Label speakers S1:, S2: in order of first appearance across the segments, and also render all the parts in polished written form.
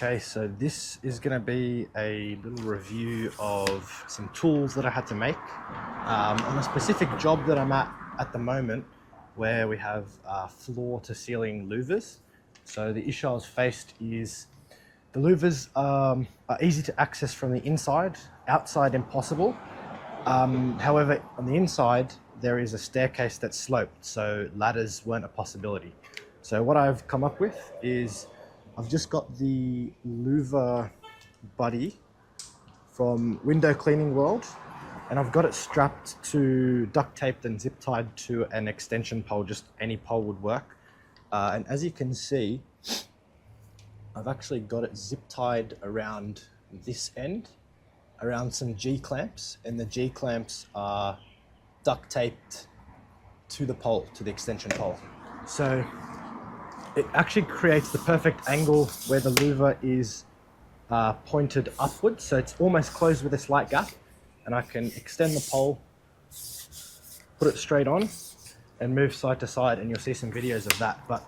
S1: Okay, so this is going to be a little review of some tools that I had to make on a specific job that I'm at the moment, where we have floor to ceiling louvers. So the issue I was faced is the louvers are easy to access from the inside, outside impossible. However, on the inside, there is a staircase that's sloped, so ladders weren't a possibility. So what I've come up with is I've just got the louver buddy from Window Cleaning World, and I've got it strapped to duct taped and zip tied to an extension pole. Just any pole would work. And as you can see, I've actually got it zip tied around this end, around some G clamps, and the G clamps are duct taped to the pole, to the extension pole. So it actually creates the perfect angle where the louver is pointed upwards, so it's almost closed with a slight gap, and I can extend the pole, put it straight on, and move side to side, and you'll see some videos of that. But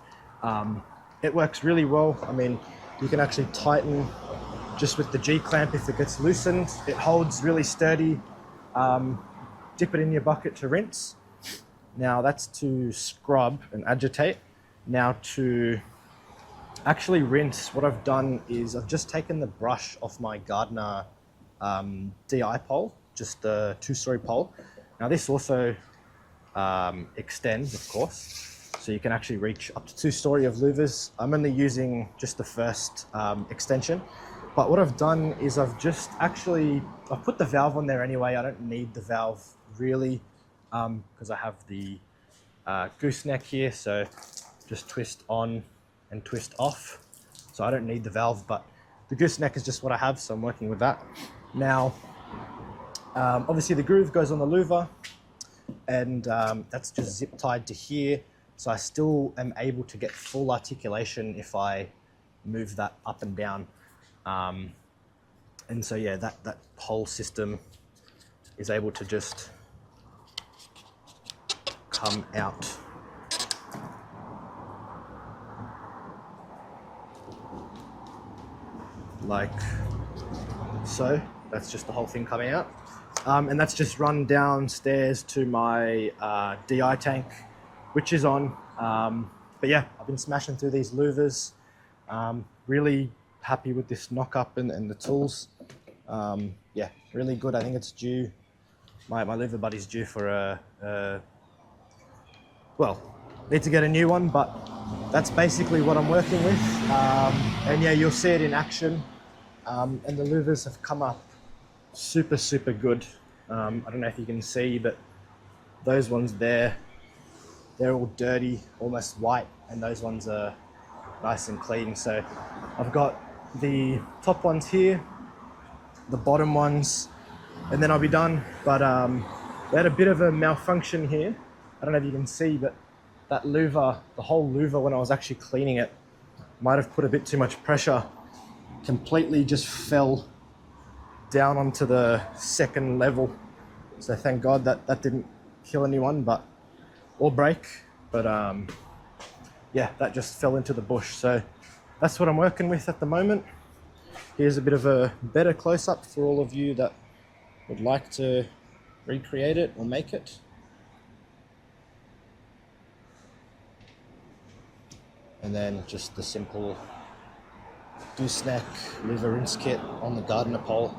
S1: it works really well. I mean, you can actually tighten just with the G clamp if it gets loosened. It holds really sturdy. Dip it in your bucket to rinse. Now that's to scrub and agitate. Now to actually rinse, what I've done is I've just taken the brush off my Gardner DI pole, just a 2-story pole. Now this also extends, of course, so you can actually reach up to 2-story of louvers. I'm only using just the first extension, but what I've done is I've put the valve on there anyway. I don't need the valve really, because I have the gooseneck here, so just twist on and twist off. So I don't need the valve, but the gooseneck is just what I have, so I'm working with that. Now, obviously the groove goes on the louver, and that's just zip tied to here. So I still am able to get full articulation if I move that up and down. And so yeah, that whole system is able to just come out. Like so. That's just the whole thing coming out. And that's just run downstairs to my DI tank, which is on. But yeah, I've been smashing through these louvers. Really happy with this knock-up and the tools. Yeah, really good. I think it's due. My louver buddy's due for well, need to get a new one, but that's basically what I'm working with. And yeah, you'll see it in action. And the louvers have come up super, super good. I don't know if you can see, but those ones there, they're all dirty, almost white, and those ones are nice and clean. So I've got the top ones here, the bottom ones, and then I'll be done. But they had a bit of a malfunction here. I don't know if you can see, but that louver, the whole louver, when I was actually cleaning it, might have put a bit too much pressure. Completely just fell down onto the second level. So thank God that didn't kill anyone, or break. But yeah, that just fell into the bush. So that's what I'm working with at the moment. Here's a bit of a better close-up for all of you that would like to recreate it or make it. And then just the simple gooseneck louver rinse kit on the Gardner pole.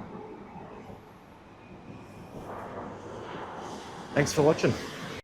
S1: Thanks for watching.